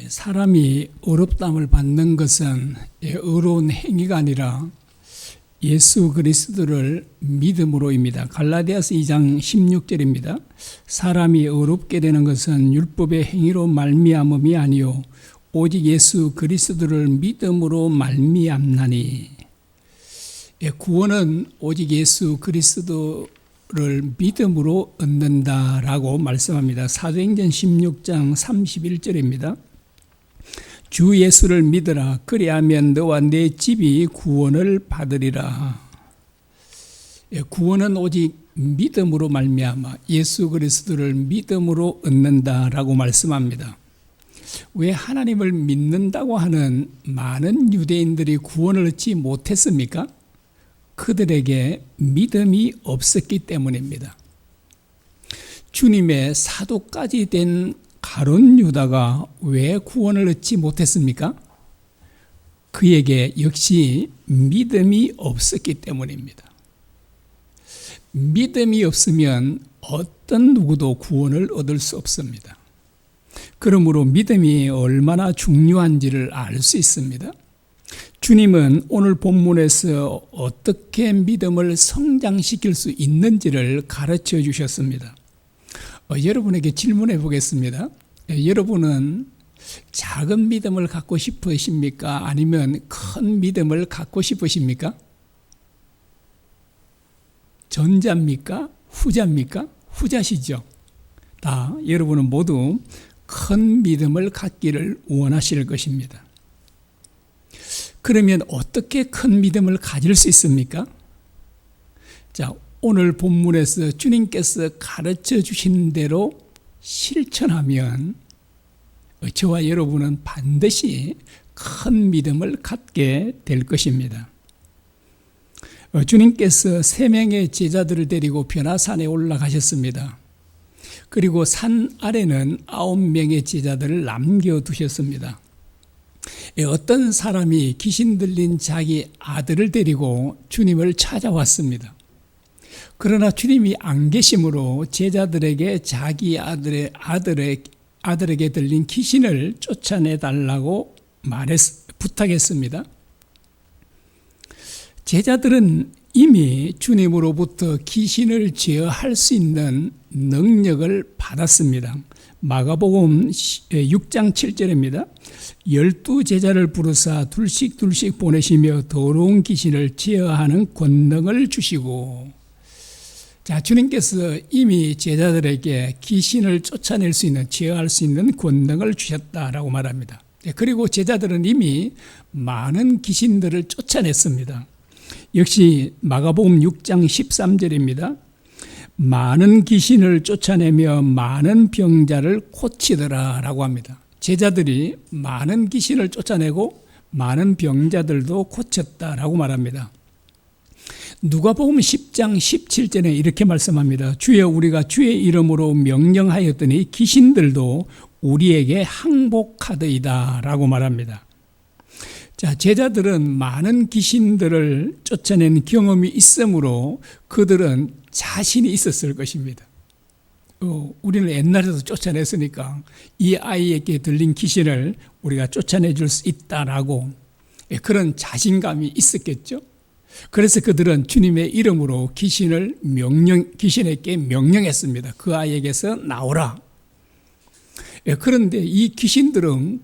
사람이 어렵담을 받는 것은 의로운 행위가 아니라 예수 그리스도를 믿음으로입니다. 갈라디아서 2장 16절입니다. 사람이 어렵게 되는 것은 율법의 행위로 말미암음이 아니요 오직 예수 그리스도를 믿음으로 말미암나니. 구원은 오직 예수 그리스도를 믿음으로 얻는다라고 말씀합니다. 사도행전 16장 31절입니다. 주 예수를 믿으라. 그리하면 너와 내 집이 구원을 받으리라. 구원은 오직 믿음으로 말미암아 예수 그리스도를 믿음으로 얻는다라고 말씀합니다. 왜 하나님을 믿는다고 하는 많은 유대인들이 구원을 얻지 못했습니까? 그들에게 믿음이 없었기 때문입니다. 주님의 사도까지 된 가룟 유다가 왜 구원을 얻지 못했습니까? 그에게 역시 믿음이 없었기 때문입니다. 믿음이 없으면 어떤 누구도 구원을 얻을 수 없습니다. 그러므로 믿음이 얼마나 중요한지를 알 수 있습니다. 주님은 오늘 본문에서 어떻게 믿음을 성장시킬 수 있는지를 가르쳐 주셨습니다. 여러분에게 질문해 보겠습니다. 여러분은 작은 믿음을 갖고 싶으십니까? 아니면 큰 믿음을 갖고 싶으십니까? 전자입니까? 후자입니까? 후자시죠. 다 여러분은 모두 큰 믿음을 갖기를 원하실 것입니다. 그러면 어떻게 큰 믿음을 가질 수 있습니까? 자, 오늘 본문에서 주님께서 가르쳐 주신 대로 실천하면 저와 여러분은 반드시 큰 믿음을 갖게 될 것입니다. 주님께서 3명의 제자들을 데리고 변화산에 올라가셨습니다. 그리고 산 아래는 9명의 제자들을 남겨두셨습니다. 어떤 사람이 귀신 들린 자기 아들을 데리고 주님을 찾아왔습니다. 그러나 주님이 안 계심으로 제자들에게 자기 아들에게 들린 귀신을 쫓아내달라고 부탁했습니다. 제자들은 이미 주님으로부터 귀신을 제어할 수 있는 능력을 받았습니다. 마가복음 6장 7절입니다. 12제자를 부르사 둘씩 보내시며 더러운 귀신을 제어하는 권능을 주시고. 자, 주님께서 이미 제자들에게 귀신을 쫓아낼 수 있는, 제어할 수 있는 권능을 주셨다라고 말합니다. 그리고 제자들은 이미 많은 귀신들을 쫓아냈습니다. 역시 마가복음 6장 13절입니다. 많은 귀신을 쫓아내며 많은 병자를 고치더라 라고 합니다. 제자들이 많은 귀신을 쫓아내고 많은 병자들도 고쳤다라고 말합니다. 누가복음 10장 17절에 이렇게 말씀합니다. 주여, 우리가 주의 이름으로 명령하였더니 귀신들도 우리에게 항복하더이다 라고 말합니다. 자, 제자들은 많은 귀신들을 쫓아낸 경험이 있으므로 그들은 자신이 있었을 것입니다. 우리는 옛날에도 쫓아냈으니까 이 아이에게 들린 귀신을 우리가 쫓아내줄 수 있다라고 그런 자신감이 있었겠죠. 그래서 그들은 주님의 이름으로 귀신에게 명령했습니다. 그 아이에게서 나오라. 그런데 이 귀신들은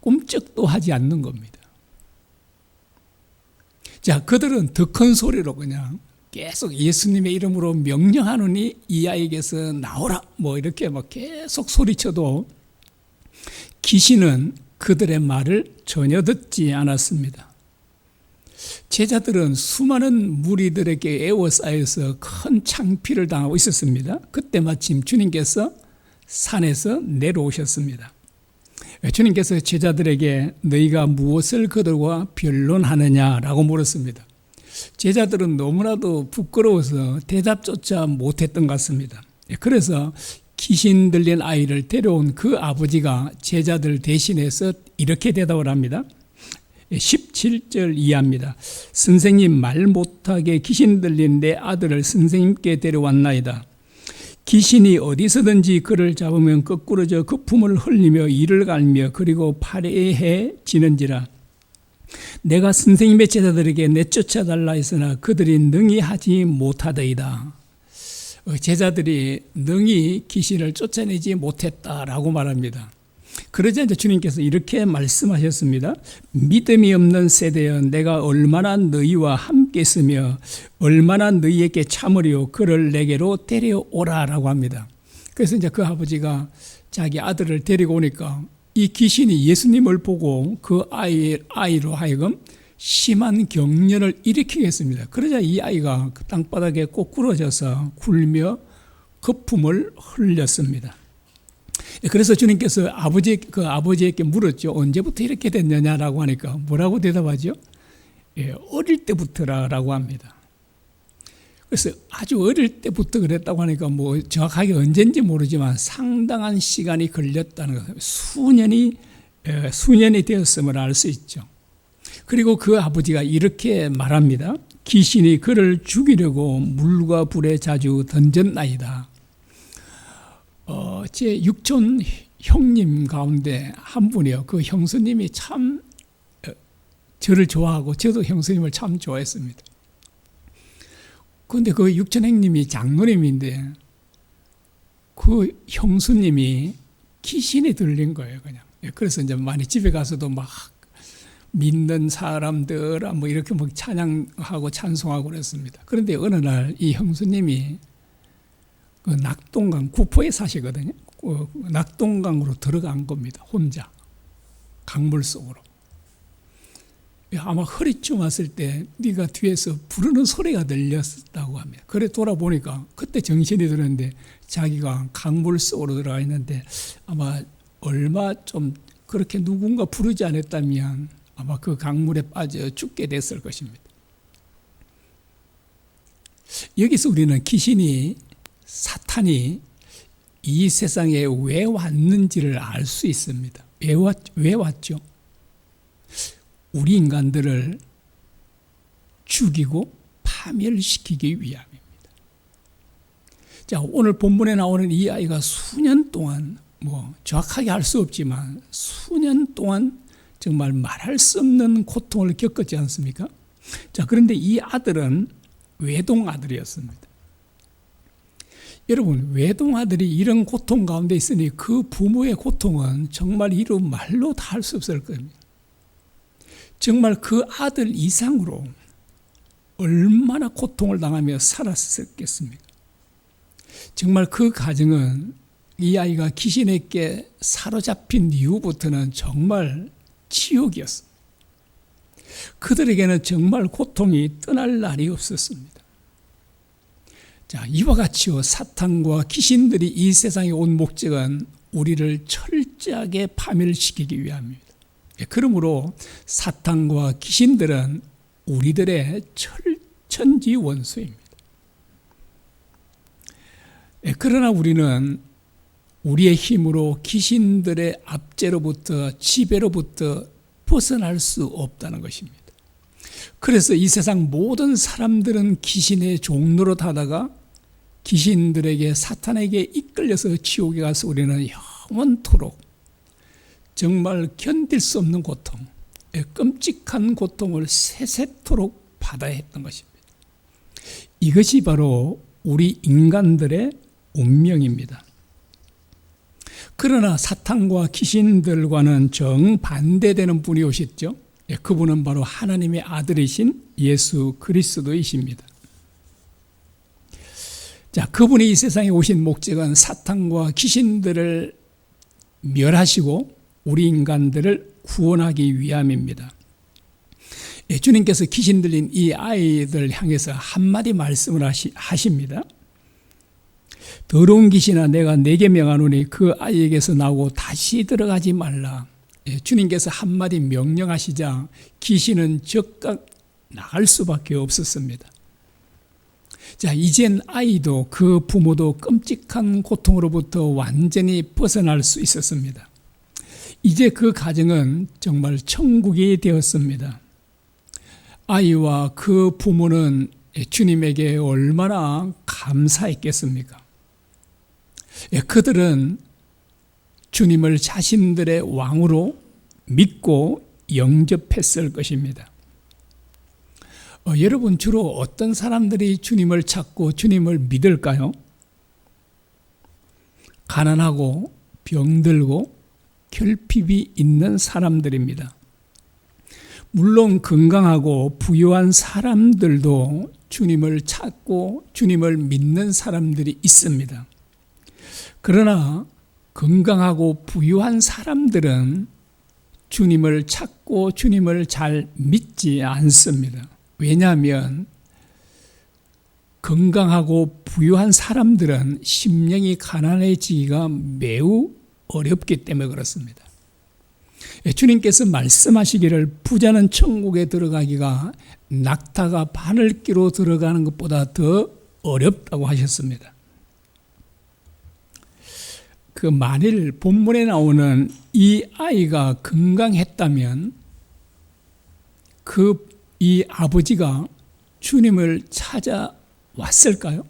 꼼짝도 하지 않는 겁니다. 자, 그들은 더 큰 소리로 그냥 계속 예수님의 이름으로 명령하노니 이 아이에게서 나오라 이렇게 계속 소리쳐도 귀신은 그들의 말을 전혀 듣지 않았습니다. 제자들은 수많은 무리들에게 에워싸여서 큰 창피를 당하고 있었습니다. 그때 마침 주님께서 산에서 내려오셨습니다. 주님께서 제자들에게 너희가 무엇을 그들과 변론하느냐라고 물었습니다. 제자들은 너무나도 부끄러워서 대답조차 못했던 것 같습니다. 그래서 귀신 들린 아이를 데려온 그 아버지가 제자들 대신해서 이렇게 대답을 합니다. 17절 이하입니다. 선생님, 말 못하게 귀신 들린 내 아들을 선생님께 데려왔나이다. 귀신이 어디서든지 그를 잡으면 거꾸러져 거품을 흘리며 이를 갈며 그리고 파래해지는지라. 내가 선생님의 제자들에게 내쫓아달라 했으나 그들이 능히 하지 못하더이다. 제자들이 능히 귀신을 쫓아내지 못했다라고 말합니다. 그러자 이제 주님께서 이렇게 말씀하셨습니다. 믿음이 없는 세대여, 내가 얼마나 너희와 함께 있으며 얼마나 너희에게 참으리요, 그를 내게로 데려오라라고 합니다. 그래서 이제 그 아버지가 자기 아들을 데리고 오니까 이 귀신이 예수님을 보고 그 아이로 하여금 심한 경련을 일으키게 했습니다. 그러자 이 아이가 그 땅바닥에 꼬꾸러져서 굴며 거품을 흘렸습니다. 그래서 주님께서 아버지에게 물었죠. 언제부터 이렇게 됐느냐라고 하니까 뭐라고 대답하죠? 어릴 때부터라고 합니다. 그래서 아주 어릴 때부터 그랬다고 하니까 뭐 정확하게 언젠지 모르지만 상당한 시간이 걸렸다는 것, 수년이 되었음을 알 수 있죠. 그리고 그 아버지가 이렇게 말합니다. 귀신이 그를 죽이려고 물과 불에 자주 던졌나이다. 제 육촌 형님 가운데 한 분이요. 그 형수님이 참 저를 좋아하고 저도 형수님을 참 좋아했습니다. 그런데 그 육촌 형님이 장로님인데 그 형수님이 귀신에 들린 거예요, 그냥. 그래서 이제 많이 집에 가서도 막 믿는 사람들 뭐 이렇게 막 찬양하고 찬송하고 그랬습니다. 그런데 어느 날 이 형수님이 그 낙동강, 구포에 사시거든요. 낙동강으로 들어간 겁니다. 혼자. 강물 속으로. 아마 허리쯤 왔을 때 네가 뒤에서 부르는 소리가 들렸다고 합니다. 그래 돌아보니까 그때 정신이 들었는데 자기가 강물 속으로 들어가 있는데 아마 얼마 좀 그렇게 누군가 부르지 않았다면 아마 그 강물에 빠져 죽게 됐을 것입니다. 여기서 우리는 귀신이, 사탄이 이 세상에 왜 왔는지를 알 수 있습니다. 왜 왔죠? 우리 인간들을 죽이고 파멸시키기 위함입니다. 자, 오늘 본문에 나오는 이 아이가 수년 동안, 뭐 정확하게 알 수 없지만 수년 동안 정말 말할 수 없는 고통을 겪었지 않습니까? 자, 그런데 이 아들은 외동 아들이었습니다. 여러분, 외동 아들이 이런 고통 가운데 있으니 그 부모의 고통은 정말 이루 말로 다 할 수 없을 겁니다. 정말 그 아들 이상으로 얼마나 고통을 당하며 살았었겠습니까? 정말 그 가정은 이 아이가 귀신에게 사로잡힌 이후부터는 정말 지옥이었습니다. 그들에게는 정말 고통이 떠날 날이 없었습니다. 자, 이와 같이요, 사탄과 귀신들이 이 세상에 온 목적은 우리를 철저하게 파멸시키기 위함입니다. 그러므로 사탄과 귀신들은 우리들의 천지 원수입니다. 그러나 우리는 우리의 힘으로 귀신들의 압제로부터, 지배로부터 벗어날 수 없다는 것입니다. 그래서 이 세상 모든 사람들은 귀신의 종로로 타다가 귀신들에게, 사탄에게 이끌려서 지옥에 가서 우리는 영원토록 정말 견딜 수 없는 고통, 끔찍한 고통을 세세토록 받아야 했던 것입니다. 이것이 바로 우리 인간들의 운명입니다. 그러나 사탄과 귀신들과는 정반대되는 분이 오셨죠. 그분은 바로 하나님의 아들이신 예수 그리스도이십니다. 자, 그분이 이 세상에 오신 목적은 사탄과 귀신들을 멸하시고 우리 인간들을 구원하기 위함입니다. 주님께서 귀신 들린 이 아이들 향해서 한마디 말씀을 하십니다. 더러운 귀신아, 내가 네게 명하노니 그 아이에게서 나오고 다시 들어가지 말라. 주님께서 한마디 명령하시자 귀신은 즉각 나갈 수밖에 없었습니다. 자, 이젠 아이도 그 부모도 끔찍한 고통으로부터 완전히 벗어날 수 있었습니다. 이제 그 가정은 정말 천국이 되었습니다. 아이와 그 부모는 주님에게 얼마나 감사했겠습니까? 그들은 주님을 자신들의 왕으로 믿고 영접했을 것입니다. 여러분, 주로 어떤 사람들이 주님을 찾고 주님을 믿을까요? 가난하고 병들고 결핍이 있는 사람들입니다. 물론 건강하고 부유한 사람들도 주님을 찾고 주님을 믿는 사람들이 있습니다. 그러나 건강하고 부유한 사람들은 주님을 찾고 주님을 잘 믿지 않습니다. 왜냐하면 건강하고 부유한 사람들은 심령이 가난해지기가 매우 어렵기 때문에 그렇습니다. 주님께서 말씀하시기를 부자는 천국에 들어가기가 낙타가 바늘기로 들어가는 것보다 더 어렵다고 하셨습니다. 만일 본문에 나오는 이 아이가 건강했다면 이 아버지가 주님을 찾아왔을까요?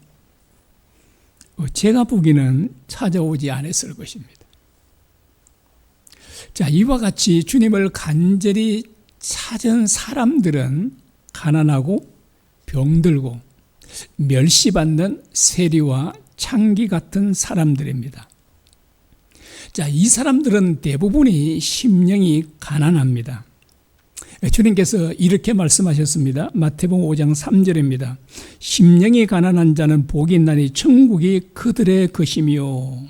제가 보기에는 찾아오지 않았을 것입니다. 자, 이와 같이 주님을 간절히 찾은 사람들은 가난하고 병들고 멸시받는 세리와 창기 같은 사람들입니다. 자, 이 사람들은 대부분이 심령이 가난합니다. 주님께서 이렇게 말씀하셨습니다. 마태복음 5장 3절입니다. 심령이 가난한 자는 복이 있나니 천국이 그들의 것이며.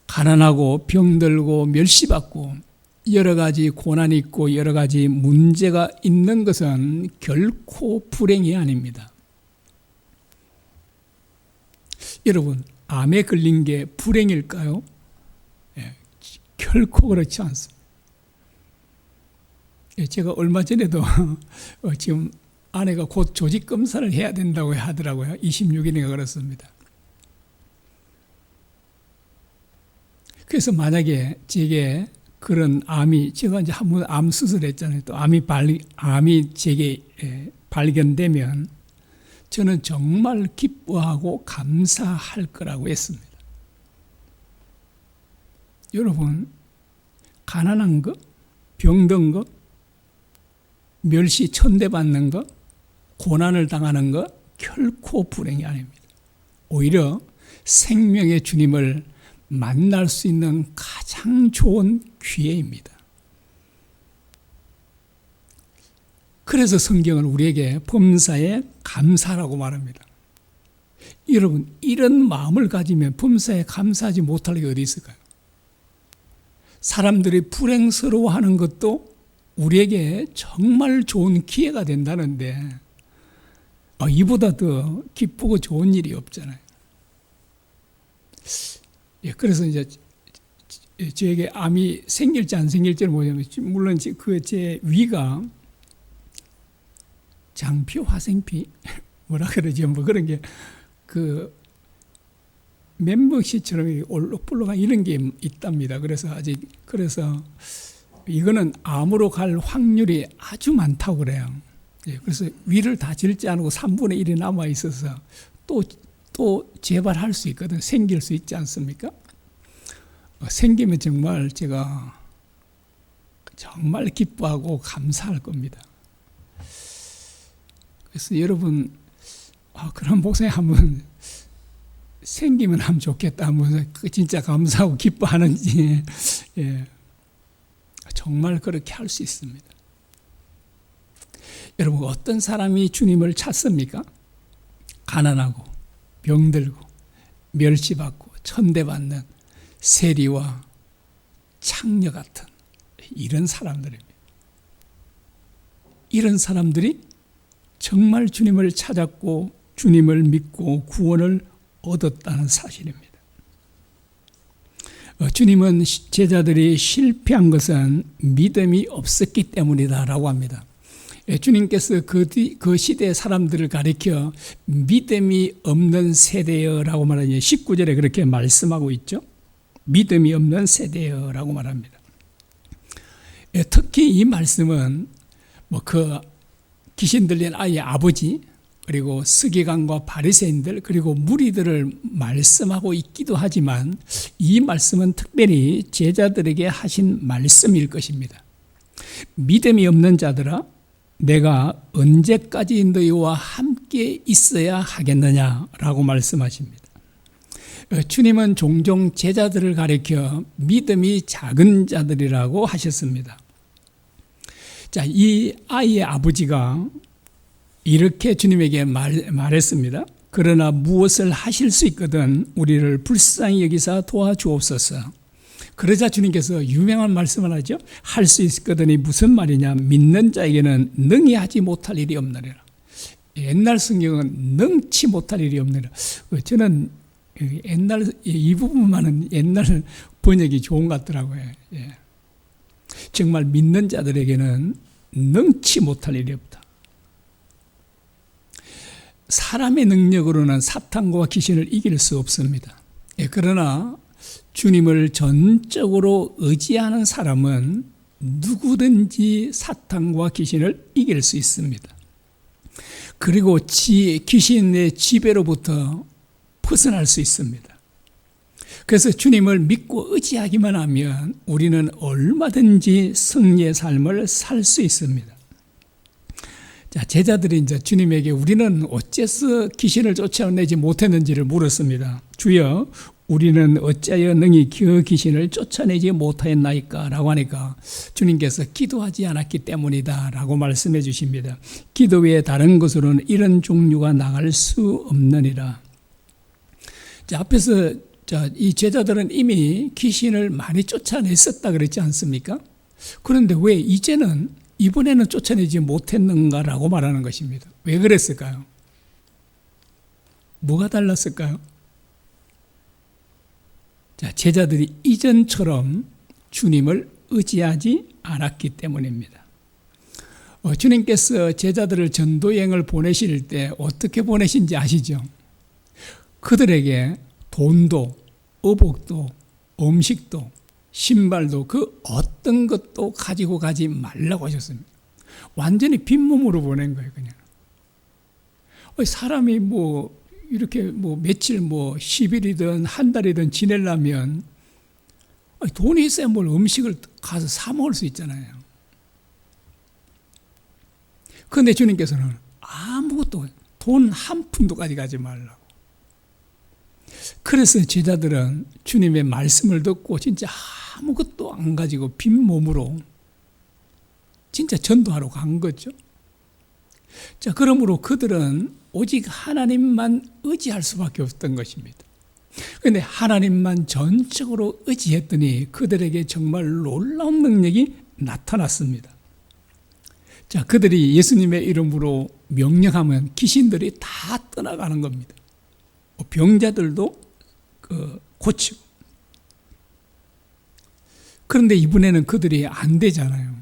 가난하고 병들고 멸시받고 여러 가지 고난이 있고 여러 가지 문제가 있는 것은 결코 불행이 아닙니다. 여러분, 암에 걸린 게 불행일까요? 결코 그렇지 않습니다. 제가 얼마 전에도 지금 아내가 곧 조직 검사를 해야 된다고 하더라고요. 26일인가 그렇습니다. 그래서 만약에 제게 그런 암이, 제가 이제 한번 암 수술했잖아요. 또 암이 제게 발견되면 저는 정말 기뻐하고 감사할 거라고 했습니다. 여러분, 가난한 거, 병든 거, 멸시 천대받는 거, 고난을 당하는 거 결코 불행이 아닙니다. 오히려 생명의 주님을 만날 수 있는 가장 좋은 기회입니다. 그래서 성경은 우리에게 범사에 감사라고 말합니다. 여러분, 이런 마음을 가지면 범사에 감사하지 못할 게 어디 있을까요? 사람들이 불행스러워하는 것도 우리에게 정말 좋은 기회가 된다는데 이보다 더 기쁘고 좋은 일이 없잖아요. 그래서 이제 저에게 암이 생길지 안 생길지는 모르겠지만, 물론 제 위가 장피, 화생피, 뭐라 그러죠? 뭐 그런 게 멘붕시처럼 올록불록한 이런 게 있답니다. 그래서 이거는 암으로 갈 확률이 아주 많다고 그래요. 그래서 위를 다 질지 않고 3분의 1이 남아 있어서 또 재발할 수 있거든. 생길 수 있지 않습니까? 생기면 정말 제가 정말 기뻐하고 감사할 겁니다. 그래서 여러분, 그런 목사님 한번 생기면 하면 좋겠다 하면서 진짜 감사하고 기뻐하는지, 정말 그렇게 할 수 있습니다. 여러분, 어떤 사람이 주님을 찾습니까? 가난하고 병들고 멸시받고 천대받는 세리와 창녀 같은 이런 사람들입니다. 이런 사람들이 정말 주님을 찾았고 주님을 믿고 구원을 얻었다는 사실입니다. 주님은 제자들이 실패한 것은 믿음이 없었기 때문이다라고 합니다. 주님께서 그 시대 사람들을 가리켜 믿음이 없는 세대여라고 말하니 19절에 그렇게 말씀하고 있죠. 믿음이 없는 세대여라고 말합니다. 특히 이 말씀은 귀신 들린 아이의 아버지, 그리고 서기관과 바리새인들 그리고 무리들을 말씀하고 있기도 하지만 이 말씀은 특별히 제자들에게 하신 말씀일 것입니다. 믿음이 없는 자들아, 내가 언제까지 너희와 함께 있어야 하겠느냐라고 말씀하십니다. 주님은 종종 제자들을 가리켜 믿음이 작은 자들이라고 하셨습니다. 자, 이 아이의 아버지가 이렇게 주님에게 말했습니다. 그러나 무엇을 하실 수 있거든 우리를 불쌍히 여기사 도와주옵소서. 그러자 주님께서 유명한 말씀을 하죠. 할 수 있거든이 무슨 말이냐. 믿는 자에게는 능히 하지 못할 일이 없느니라. 옛날 성경은 능치 못할 일이 없느니라. 저는 옛날 이 부분만은 옛날 번역이 좋은 것 같더라고요. 예. 정말 믿는 자들에게는 능치 못할 일이 없다. 사람의 능력으로는 사탄과 귀신을 이길 수 없습니다. 예, 그러나 주님을 전적으로 의지하는 사람은 누구든지 사탄과 귀신을 이길 수 있습니다. 그리고 귀신의 지배로부터 벗어날 수 있습니다. 그래서 주님을 믿고 의지하기만 하면 우리는 얼마든지 승리의 삶을 살 수 있습니다. 자, 제자들이 이제 주님에게 우리는 어째서 귀신을 쫓아내지 못했는지를 물었습니다. 주여, 우리는 어찌하여 능히 그 귀신을 쫓아내지 못하였나이까? 라고 하니까 주님께서 기도하지 않았기 때문이다 라고 말씀해 주십니다. 기도 외에 다른 것으로는 이런 종류가 나갈 수 없느니라. 자, 앞에서 이 제자들은 이미 귀신을 많이 쫓아냈었다 그랬지 않습니까? 그런데 왜 이번에는 쫓아내지 못했는가라고 말하는 것입니다. 왜 그랬을까요? 뭐가 달랐을까요? 자, 제자들이 이전처럼 주님을 의지하지 않았기 때문입니다. 주님께서 제자들을 전도여행을 보내실 때 어떻게 보내신지 아시죠? 그들에게 돈도, 의복도, 음식도, 신발도 그 어떤 것도 가지고 가지 말라고 하셨습니다. 완전히 빈몸으로 보낸 거예요, 그냥. 사람이 이렇게 며칠 10일이든 한 달이든 지내려면 돈이 있어야 뭘 음식을 가서 사 먹을 수 있잖아요. 그런데 주님께서는 아무것도 돈 한 푼도 가져가지 말라고. 그래서 제자들은 주님의 말씀을 듣고 진짜 아무것도 안 가지고 빈 몸으로 진짜 전도하러 간 거죠. 자, 그러므로 그들은 오직 하나님만 의지할 수밖에 없던 것입니다. 그런데 하나님만 전적으로 의지했더니 그들에게 정말 놀라운 능력이 나타났습니다. 자, 그들이 예수님의 이름으로 명령하면 귀신들이 다 떠나가는 겁니다. 병자들도 고치고. 그런데 이번에는 그들이 안 되잖아요.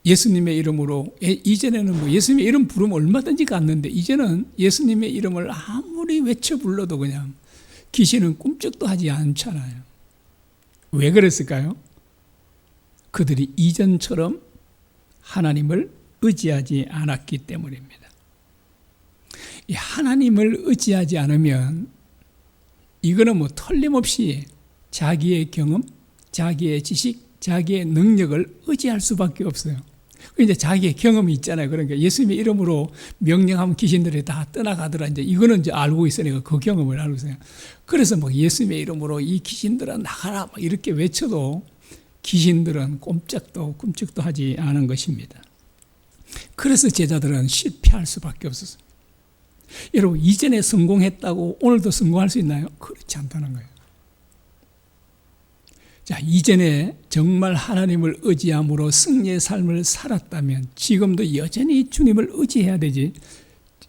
예수님의 이름으로, 이전에는 예수님의 이름 부르면 얼마든지 갔는데 이제는 예수님의 이름을 아무리 외쳐 불러도 그냥 귀신은 꿈쩍도 하지 않잖아요. 왜 그랬을까요? 그들이 이전처럼 하나님을 의지하지 않았기 때문입니다. 이 하나님을 의지하지 않으면 이거는 틀림없이 자기의 경험, 자기의 지식, 자기의 능력을 의지할 수밖에 없어요. 이제 자기의 경험이 있잖아요. 그러니까 예수님의 이름으로 명령하면 귀신들이 다 떠나가더라. 이거는 알고 있으니까 그 경험을 알고 있어요. 그래서 예수님의 이름으로 이 귀신들아 나가라 이렇게 외쳐도 귀신들은 꼼짝도 하지 않은 것입니다. 그래서 제자들은 실패할 수밖에 없었어요. 여러분, 이전에 성공했다고 오늘도 성공할 수 있나요? 그렇지 않다는 거예요. 자, 이전에 정말 하나님을 의지함으로 승리의 삶을 살았다면 지금도 여전히 주님을 의지해야 되지.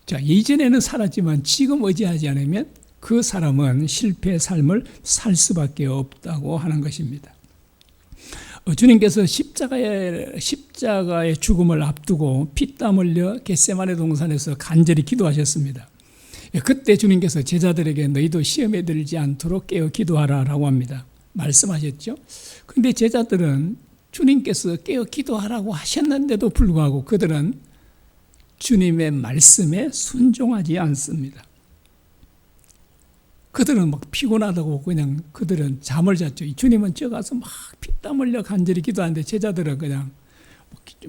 자, 이전에는 살았지만 지금 의지하지 않으면 그 사람은 실패의 삶을 살 수밖에 없다고 하는 것입니다. 주님께서 십자가의 죽음을 앞두고 피땀 흘려 겟세마네 동산에서 간절히 기도하셨습니다. 그때 주님께서 제자들에게 너희도 시험에 들지 않도록 깨어 기도하라라고 합니다. 말씀하셨죠. 그런데 제자들은 주님께서 깨어 기도하라고 하셨는데도 불구하고 그들은 주님의 말씀에 순종하지 않습니다. 그들은 막 피곤하다고 그냥 그들은 잠을 잤죠. 주님은 저 가서 막 피땀 흘려 간절히 기도하는데 제자들은 그냥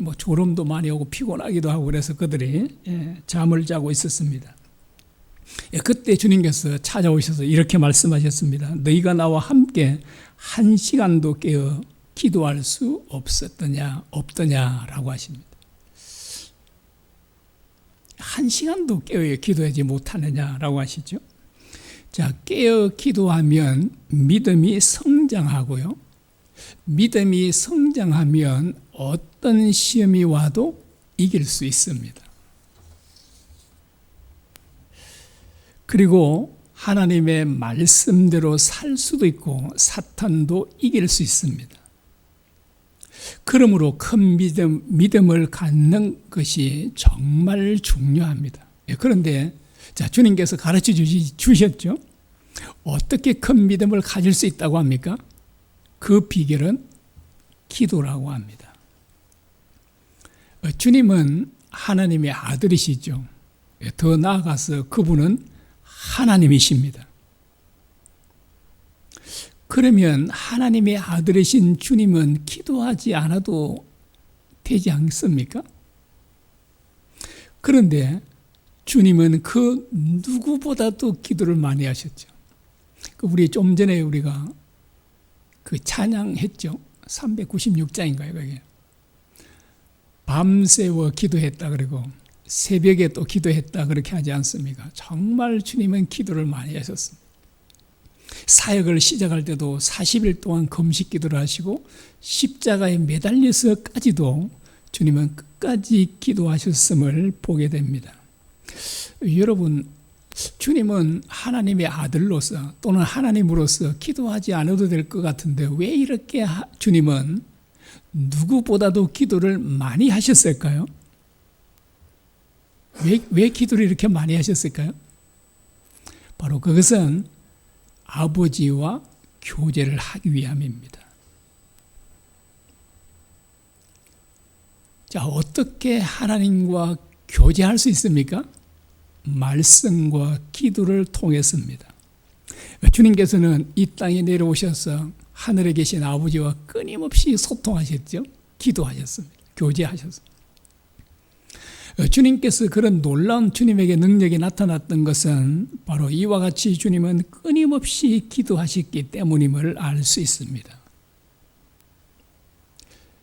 뭐 졸음도 많이 오고 피곤하기도 하고 그래서 그들이 잠을 자고 있었습니다. 그때 주님께서 찾아오셔서 이렇게 말씀하셨습니다. 너희가 나와 함께 1시간도 깨어 기도할 수 없더냐라고 하십니다. 1시간도 깨어 기도하지 못하느냐라고 하시죠. 자, 깨어 기도하면 믿음이 성장하고요. 믿음이 성장하면 어떤 시험이 와도 이길 수 있습니다. 그리고 하나님의 말씀대로 살 수도 있고 사탄도 이길 수 있습니다. 그러므로 큰 믿음을 갖는 것이 정말 중요합니다. 그런데 자, 주님께서 가르쳐 주셨죠. 어떻게 큰 믿음을 가질 수 있다고 합니까? 그 비결은 기도라고 합니다. 주님은 하나님의 아들이시죠. 더 나아가서 그분은 하나님이십니다. 그러면 하나님의 아들이신 주님은 기도하지 않아도 되지 않습니까? 그런데 주님은 그 누구보다도 기도를 많이 하셨죠. 우리 좀 전에 우리가 그 찬양했죠. 396장인가요, 그게. 밤새워 기도했다 그러고 새벽에 또 기도했다 그렇게 하지 않습니까? 정말 주님은 기도를 많이 하셨습니다. 사역을 시작할 때도 40일 동안 금식 기도를 하시고 십자가에 매달려서까지도 주님은 끝까지 기도하셨음을 보게 됩니다. 여러분, 주님은 하나님의 아들로서 또는 하나님으로서 기도하지 않아도 될 것 같은데 왜 이렇게 주님은 누구보다도 기도를 많이 하셨을까요? 왜 기도를 이렇게 많이 하셨을까요? 바로 그것은 아버지와 교제를 하기 위함입니다. 자, 어떻게 하나님과 교제할 수 있습니까? 말씀과 기도를 통해서입니다. 주님께서는 이 땅에 내려오셔서 하늘에 계신 아버지와 끊임없이 소통하셨죠. 기도하셨습니다. 교제하셨습니다. 주님께서 그런 놀라운 주님에게 능력이 나타났던 것은 바로 이와 같이 주님은 끊임없이 기도하셨기 때문임을 알 수 있습니다.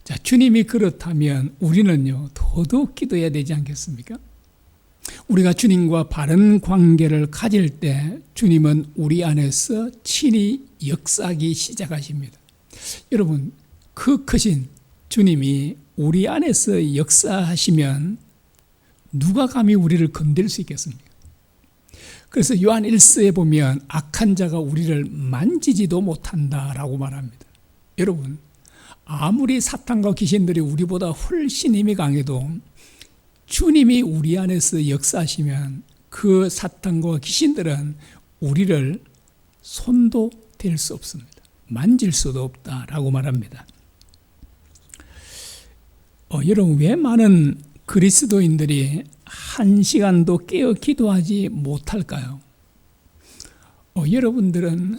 자, 주님이 그렇다면 우리는요, 더더욱 기도해야 되지 않겠습니까? 우리가 주님과 바른 관계를 가질 때 주님은 우리 안에서 친히 역사하기 시작하십니다. 여러분, 그 크신 주님이 우리 안에서 역사하시면 누가 감히 우리를 건들 수 있겠습니까? 그래서 요한 1서에 보면 악한 자가 우리를 만지지도 못한다라고 말합니다. 여러분, 아무리 사탄과 귀신들이 우리보다 훨씬 힘이 강해도 주님이 우리 안에서 역사하시면 그 사탄과 귀신들은 우리를 손도 댈 수 없습니다. 만질 수도 없다라고 말합니다. 여러분, 왜 많은 그리스도인들이 1시간도 깨어 기도하지 못할까요? 여러분들은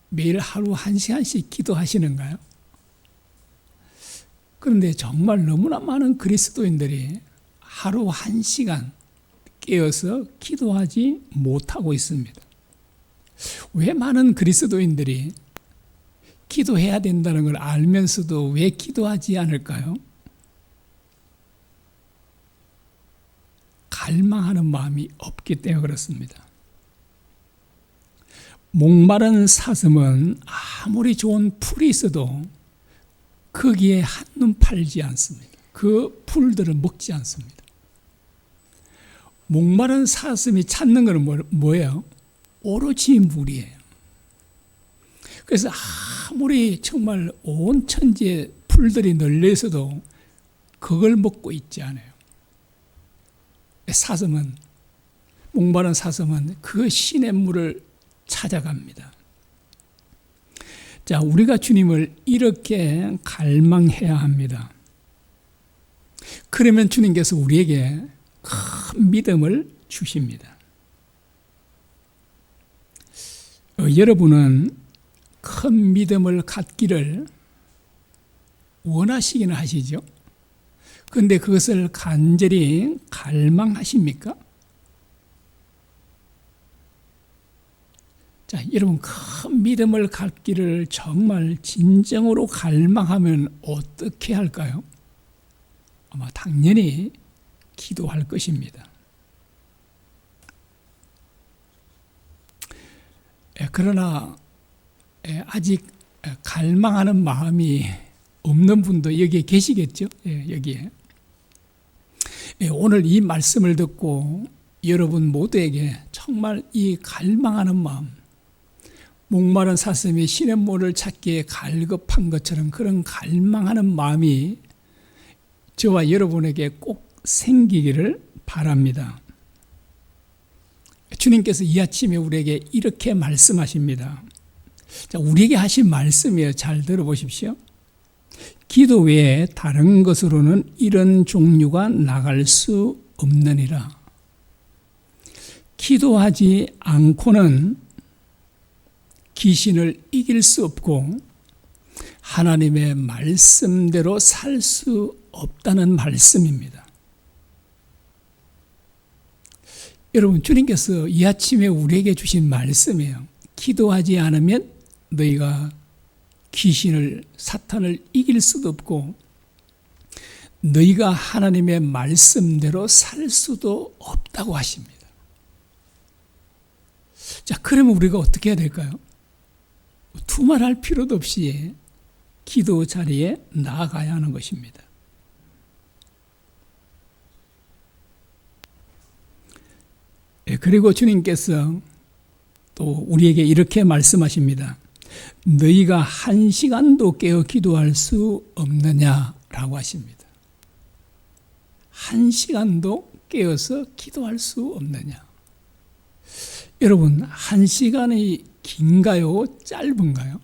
매일 하루 1시간씩 기도하시는가요? 그런데 정말 너무나 많은 그리스도인들이 하루 1시간 깨어서 기도하지 못하고 있습니다. 왜 많은 그리스도인들이 기도해야 된다는 걸 알면서도 왜 기도하지 않을까요? 갈망하는 마음이 없기 때문에 그렇습니다. 목마른 사슴은 아무리 좋은 풀이 있어도 거기에 한눈 팔지 않습니다. 그 풀들을 먹지 않습니다. 목마른 사슴이 찾는 것은 뭐예요? 오로지 물이에요. 그래서 아무리 정말 온 천지에 풀들이 널려 있어도 그걸 먹고 있지 않아요. 목마른 사슴은 그 신의 물을 찾아갑니다. 자, 우리가 주님을 이렇게 갈망해야 합니다. 그러면 주님께서 우리에게 큰 믿음을 주십니다. 여러분은 큰 믿음을 갖기를 원하시기는 하시죠? 그런데 그것을 간절히 갈망하십니까? 자, 여러분, 큰 믿음을 갖기를 정말 진정으로 갈망하면 어떻게 할까요? 아마 당연히 기도할 것입니다. 그러나 아직 갈망하는 마음이 없는 분도 여기에 계시겠죠? 여기에. 오늘 이 말씀을 듣고 여러분 모두에게 정말 이 갈망하는 마음, 목마른 사슴이 시냇물을 찾기에 갈급한 것처럼 그런 갈망하는 마음이 저와 여러분에게 꼭 생기기를 바랍니다. 주님께서 이 아침에 우리에게 이렇게 말씀하십니다. 자, 우리에게 하신 말씀이에요. 잘 들어보십시오. 기도 외에 다른 것으로는 이런 종류가 나갈 수 없느니라. 기도하지 않고는 귀신을 이길 수 없고 하나님의 말씀대로 살 수 없다는 말씀입니다. 여러분, 주님께서 이 아침에 우리에게 주신 말씀이에요. 기도하지 않으면 너희가 귀신을, 사탄을 이길 수도 없고 너희가 하나님의 말씀대로 살 수도 없다고 하십니다. 자, 그러면 우리가 어떻게 해야 될까요? 두말할 필요도 없이 기도 자리에 나아가야 하는 것입니다. 그리고 주님께서 또 우리에게 이렇게 말씀하십니다. 너희가 1시간도 깨어 기도할 수 없느냐라고 하십니다. 1시간도 깨어서 기도할 수 없느냐. 여러분, 1시간이 긴가요? 짧은가요?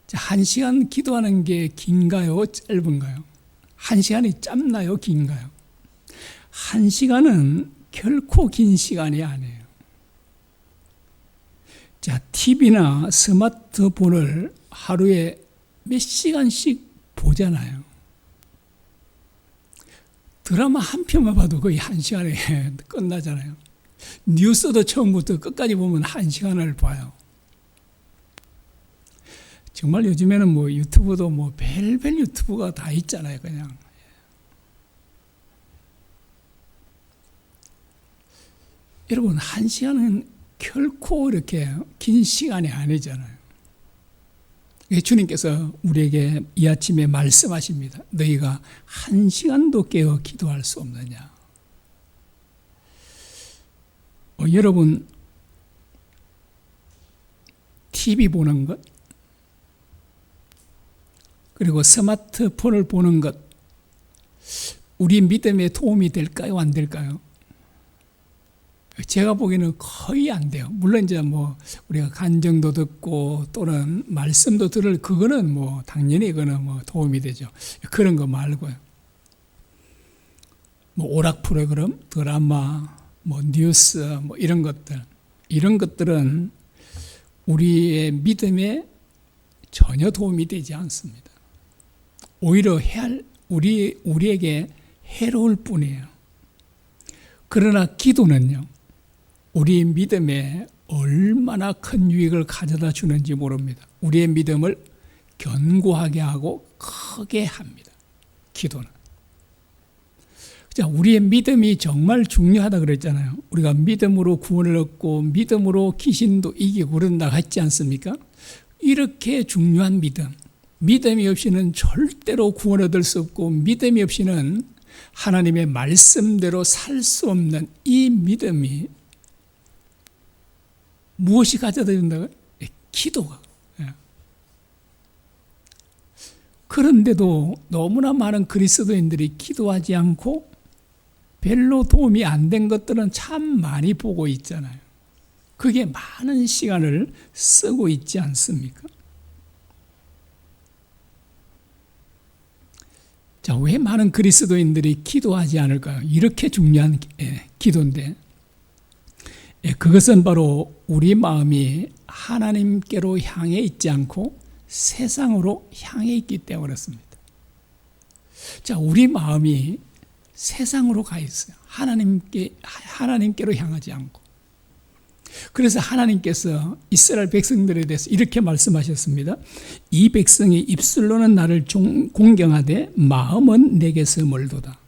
1시간 기도하는 게 긴가요? 짧은가요? 1시간이 짧나요? 긴가요? 1시간은 결코 긴 시간이 아니에요. 자, TV나 스마트폰을 하루에 몇 시간씩 보잖아요. 드라마 한 편만 봐도 거의 1시간에 끝나잖아요. 뉴스도 처음부터 끝까지 보면 1시간을 봐요. 정말 요즘에는 뭐 유튜브도 뭐 별별 유튜브가 다 있잖아요, 그냥. 여러분, 1시간은 결코 이렇게 긴 시간이 아니잖아요. 주님께서 우리에게 이 아침에 말씀하십니다. 너희가 1시간도 깨어 기도할 수 없느냐. 여러분, TV 보는 것, 그리고 스마트폰을 보는 것, 우리 믿음에 도움이 될까요? 안 될까요? 제가 보기에는 거의 안 돼요. 물론 이제 뭐 우리가 간증도 듣고 또는 말씀도 들을 그거는 뭐 당연히 이거는 뭐 도움이 되죠. 그런 거 말고요. 뭐 오락 프로그램, 드라마, 뭐 뉴스, 뭐 이런 것들은 우리의 믿음에 전혀 도움이 되지 않습니다. 오히려 우리에게 해로울 뿐이에요. 그러나 기도는요, 우리 믿음에 얼마나 큰 유익을 가져다 주는지 모릅니다. 우리의 믿음을 견고하게 하고 크게 합니다. 기도는. 자, 우리의 믿음이 정말 중요하다 그랬잖아요. 우리가 믿음으로 구원을 얻고 믿음으로 귀신도 이기고 그런다고 했지 않습니까? 이렇게 중요한 믿음이 없이는 절대로 구원 얻을 수 없고 믿음이 없이는 하나님의 말씀대로 살 수 없는 이 믿음이 무엇이 가져다 준다고요? 기도가. 그런데도 너무나 많은 그리스도인들이 기도하지 않고 별로 도움이 안 된 것들은 참 많이 보고 있잖아요. 그게 많은 시간을 쓰고 있지 않습니까? 자, 왜 많은 그리스도인들이 기도하지 않을까요? 이렇게 중요한 기도인데, 그것은 바로 우리 마음이 하나님께로 향해 있지 않고 세상으로 향해 있기 때문에 그렇습니다. 자, 우리 마음이 세상으로 가 있어요. 하나님께로 향하지 않고. 그래서 하나님께서 이스라엘 백성들에 대해서 이렇게 말씀하셨습니다. 이 백성이 입술로는 나를 공경하되 마음은 내게서 멀도다.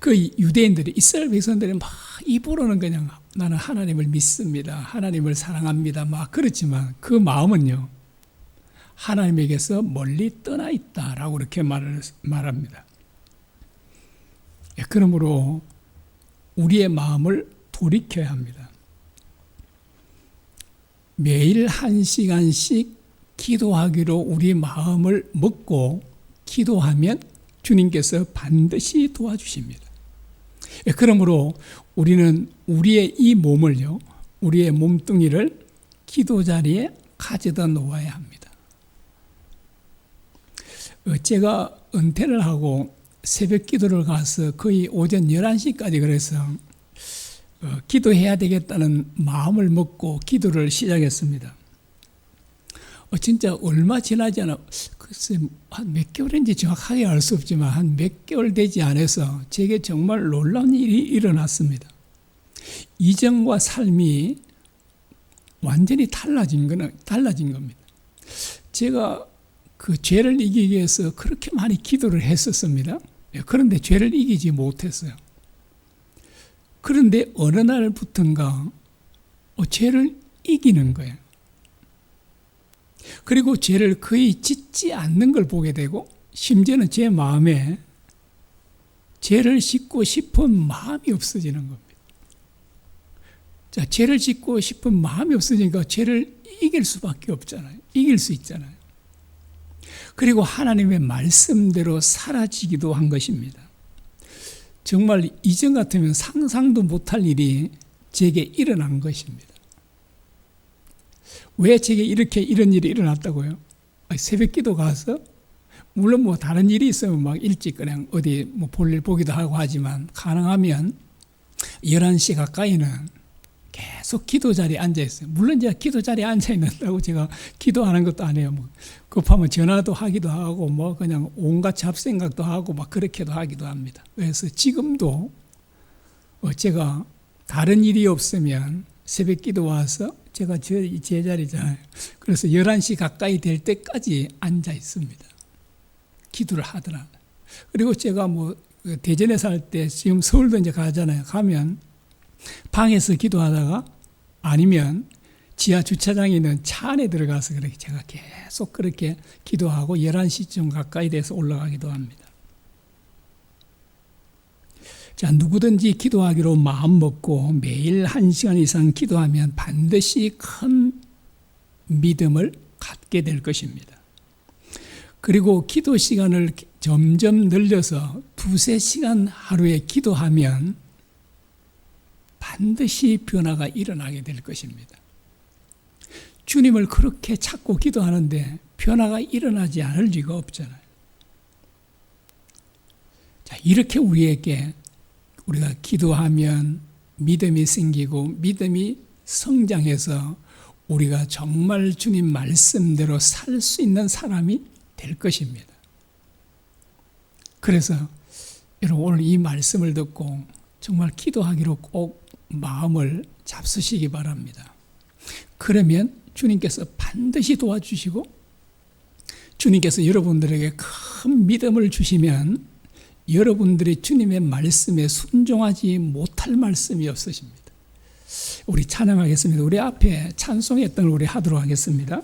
그 유대인들이, 이스라엘 백성들이 막 입으로는 그냥 나는 하나님을 믿습니다, 하나님을 사랑합니다, 막 그렇지만 그 마음은요, 하나님에게서 멀리 떠나 있다라고 그렇게 말합니다. 그러므로 우리의 마음을 돌이켜야 합니다. 매일 1시간씩 기도하기로 우리 마음을 먹고 기도하면 주님께서 반드시 도와주십니다. 그러므로 우리는 우리의 이 몸을요, 우리의 몸뚱이를 기도 자리에 가져다 놓아야 합니다. 제가 은퇴를 하고 새벽 기도를 가서 거의 오전 11시까지 그래서 기도해야 되겠다는 마음을 먹고 기도를 시작했습니다. 진짜 얼마 지나지 않아, 글쎄 한 몇 개월인지 정확하게 알 수 없지만 한 몇 개월 되지 않아서 제게 정말 놀라운 일이 일어났습니다. 이전과 삶이 완전히 달라진 겁니다. 제가 그 죄를 이기기 위해서 그렇게 많이 기도를 했었습니다. 그런데 죄를 이기지 못했어요. 그런데 어느 날부턴가 죄를 이기는 거예요. 그리고 죄를 거의 짓지 않는 걸 보게 되고, 심지어는 제 마음에 죄를 짓고 싶은 마음이 없어지는 겁니다. 자, 죄를 짓고 싶은 마음이 없어지니까 죄를 이길 수밖에 없잖아요. 이길 수 있잖아요. 그리고 하나님의 말씀대로 사라지기도 한 것입니다. 정말 이전 같으면 상상도 못할 일이 제게 일어난 것입니다. 왜 제게 이런 일이 일어났다고요? 새벽 기도 가서, 물론 뭐 다른 일이 있으면 막 일찍 그냥 어디 뭐 볼일 보기도 하고 하지만, 가능하면 11시 가까이는 계속 기도 자리에 앉아 있어요. 물론 제가 기도 자리에 앉아 있는다고 제가 기도하는 것도 아니에요. 뭐 급하면 전화도 하기도 하고, 뭐 그냥 온갖 잡생각도 하고 막 그렇게도 하기도 합니다. 그래서 지금도 제가 다른 일이 없으면 새벽 기도 와서 제가 제 자리잖아요. 그래서 11시 가까이 될 때까지 앉아 있습니다. 기도를 하더라. 그리고 제가 뭐 대전에 살 때, 지금 서울도 이제 가잖아요. 가면 방에서 기도하다가, 아니면 지하 주차장에 있는 차 안에 들어가서 그렇게 제가 계속 그렇게 기도하고 11시쯤 가까이 돼서 올라가기도 합니다. 자, 누구든지 기도하기로 마음 먹고 매일 1시간 이상 기도하면 반드시 큰 믿음을 갖게 될 것입니다. 그리고 기도 시간을 점점 늘려서 2-3시간 하루에 기도하면 반드시 변화가 일어나게 될 것입니다. 주님을 그렇게 찾고 기도하는데 변화가 일어나지 않을 리가 없잖아요. 자, 이렇게 우리가 기도하면 믿음이 생기고 믿음이 성장해서 우리가 정말 주님 말씀대로 살 수 있는 사람이 될 것입니다. 그래서 여러분, 오늘 이 말씀을 듣고 정말 기도하기로 꼭 마음을 잡수시기 바랍니다. 그러면 주님께서 반드시 도와주시고, 주님께서 여러분들에게 큰 믿음을 주시면 여러분들이 주님의 말씀에 순종하지 못할 말씀이 없으십니다. 우리 찬양하겠습니다. 우리 앞에 찬송했던 걸 우리 하도록 하겠습니다.